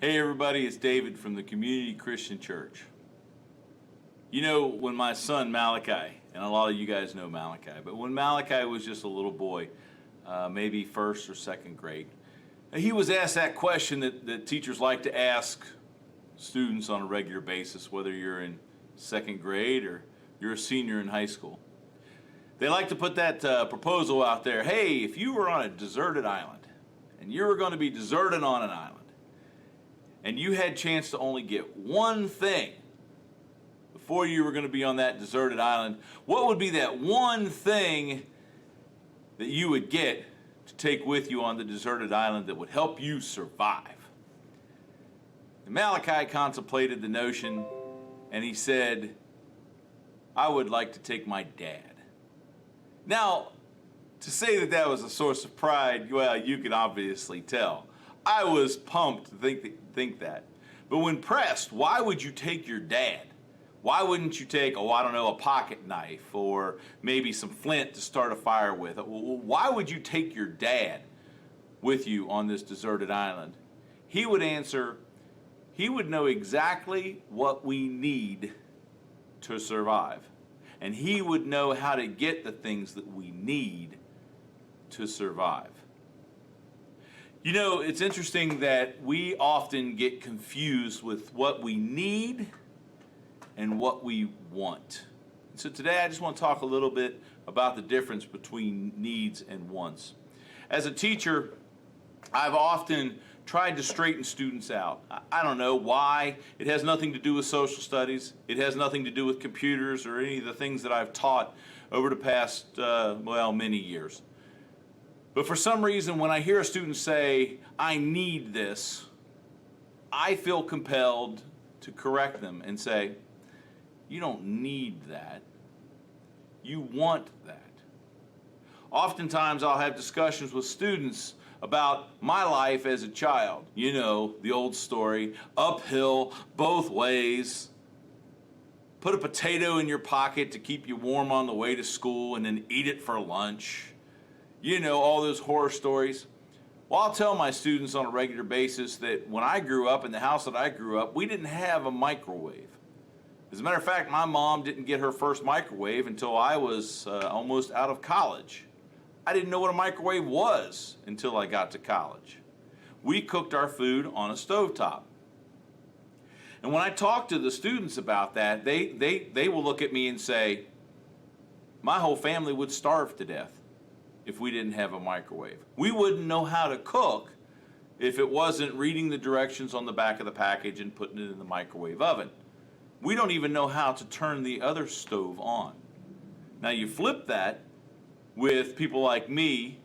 Hey everybody, it's David from the Community Christian Church. You know, when my son Malachi, and a lot of you guys know Malachi, but when Malachi was just a little boy, maybe first or second grade, he was asked that question that teachers like to ask students on a regular basis, whether you're in second grade or you're a senior in high school. They like to put that proposal out there, hey, if you were on a deserted island, and you were going to be deserted on an island, and you had a chance to only get one thing before you were going to be on that deserted island, what would be that one thing that you would get to take with you on the deserted island that would help you survive? And Malachi contemplated the notion, and he said, I would like to take my dad. Now, to say that was a source of pride, well, you can obviously tell. I was pumped to think that. But when pressed, why would you take your dad? Why wouldn't you take, a pocket knife or maybe some flint to start a fire with? Why would you take your dad with you on this deserted island? He would answer, he would know exactly what we need to survive. And he would know how to get the things that we need to survive. You know, it's interesting that we often get confused with what we need and what we want. So today I just want to talk a little bit about the difference between needs and wants. As a teacher, I've often tried to straighten students out. I don't know why. It has nothing to do with social studies. It has nothing to do with computers or any of the things that I've taught over the past, many years. But for some reason, when I hear a student say, I need this, I feel compelled to correct them and say, you don't need that. You want that. Oftentimes, I'll have discussions with students about my life as a child. You know, the old story, uphill, both ways. Put a potato in your pocket to keep you warm on the way to school and then eat it for lunch. You know, all those horror stories. Well, I'll tell my students on a regular basis that when I grew up, in the house that I grew up, we didn't have a microwave. As a matter of fact, my mom didn't get her first microwave until I was almost out of college. I didn't know what a microwave was until I got to college. We cooked our food on a stovetop. And when I talk to the students about that, they will look at me and say, my whole family would starve to death if we didn't have a microwave. We wouldn't know how to cook if it wasn't reading the directions on the back of the package and putting it in the microwave oven. We don't even know how to turn the other stove on. Now you flip that with people like me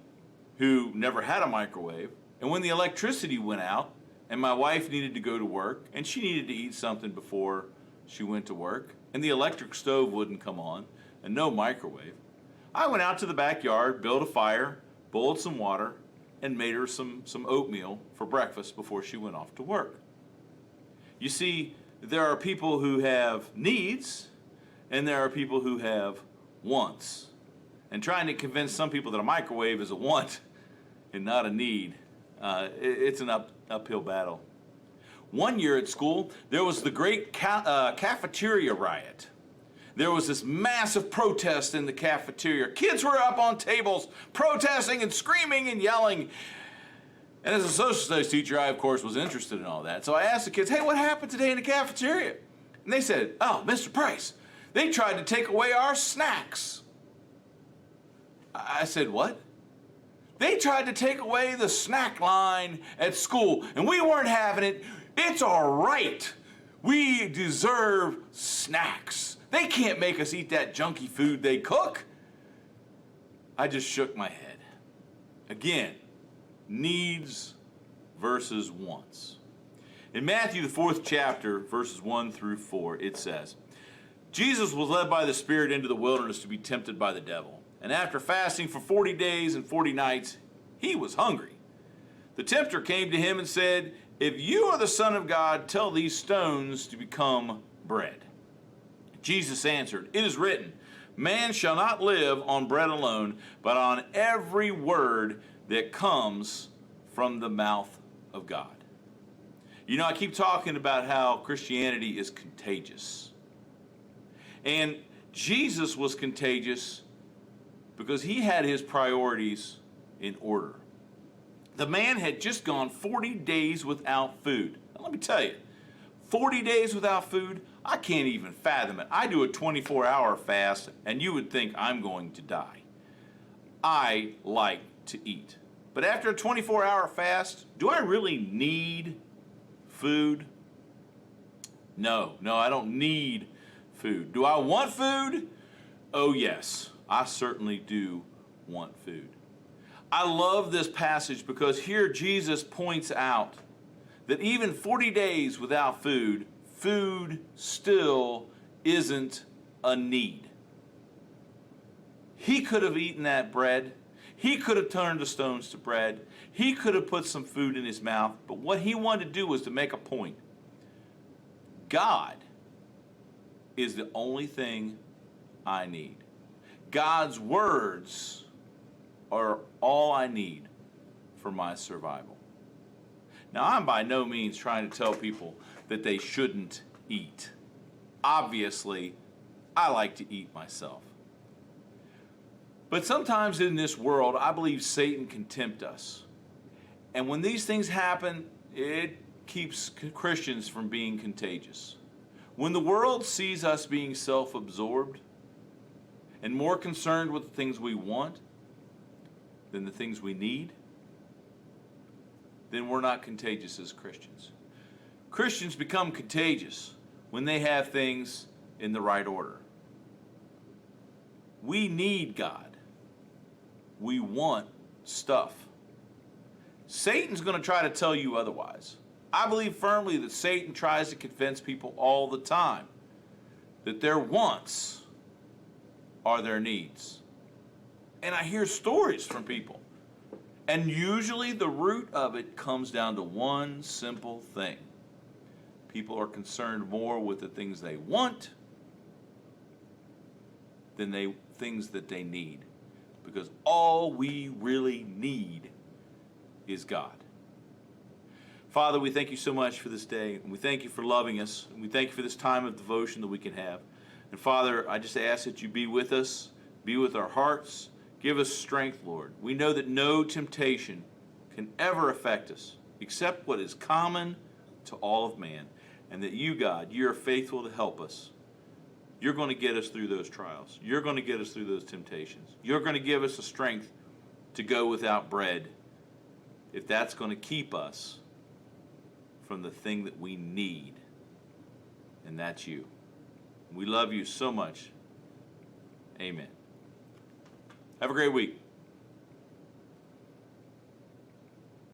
who never had a microwave, and when the electricity went out and my wife needed to go to work and she needed to eat something before she went to work and the electric stove wouldn't come on and no microwave, I went out to the backyard, built a fire, boiled some water, and made her some oatmeal for breakfast before she went off to work. You see, there are people who have needs, and there are people who have wants. And trying to convince some people that a microwave is a want and not a need, it's an uphill battle. One year at school, there was the great cafeteria riot. There was this massive protest in the cafeteria. Kids were up on tables protesting and screaming and yelling. And as a social studies teacher, I, of course, was interested in all that. So I asked the kids, hey, what happened today in the cafeteria? And they said, oh, Mr. Price, they tried to take away our snacks. I said, what? They tried to take away the snack line at school, and we weren't having it. It's our right. We deserve snacks. They can't make us eat that junky food they cook. I just shook my head. Again, needs versus wants. In Matthew, the 4th chapter, verses 1 through 4, it says, Jesus was led by the Spirit into the wilderness to be tempted by the devil. And after fasting for 40 days and 40 nights, he was hungry. The tempter came to him and said, if you are the Son of God, tell these stones to become bread. Jesus answered, it is written, man shall not live on bread alone, but on every word that comes from the mouth of God. You know, I keep talking about how Christianity is contagious. And Jesus was contagious because he had his priorities in order. The man had just gone 40 days without food. Now, let me tell you, 40 days without food, I can't even fathom it. I do a 24-hour fast, and you would think I'm going to die. I like to eat. But after a 24-hour fast, do I really need food? No, I don't need food. Do I want food? Oh yes, I certainly do want food. I love this passage because here Jesus points out that even 40 days without food, food still isn't a need. He could have eaten that bread. He could have turned the stones to bread. He could have put some food in his mouth. But what he wanted to do was to make a point. God is the only thing I need. God's words are all I need for my survival. Now, I'm by no means trying to tell people that they shouldn't eat. Obviously, I like to eat myself. But sometimes in this world, I believe Satan can tempt us. And when these things happen, it keeps Christians from being contagious. When the world sees us being self-absorbed and more concerned with the things we want than the things we need, then we're not contagious as Christians. Christians become contagious when they have things in the right order. We need God. We want stuff. Satan's going to try to tell you otherwise. I believe firmly that Satan tries to convince people all the time that their wants are their needs. And I hear stories from people. And usually the root of it comes down to one simple thing. People are concerned more with the things they want than the things that they need. Because all we really need is God. Father, we thank you so much for this day. And we thank you for loving us. And we thank you for this time of devotion that we can have. And Father, I just ask that you be with us, be with our hearts. Give us strength, Lord. We know that no temptation can ever affect us except what is common to all of man. And that you, God, you are faithful to help us. You're going to get us through those trials. You're going to get us through those temptations. You're going to give us the strength to go without bread if that's going to keep us from the thing that we need, and that's you. We love you so much. Amen. Have a great week.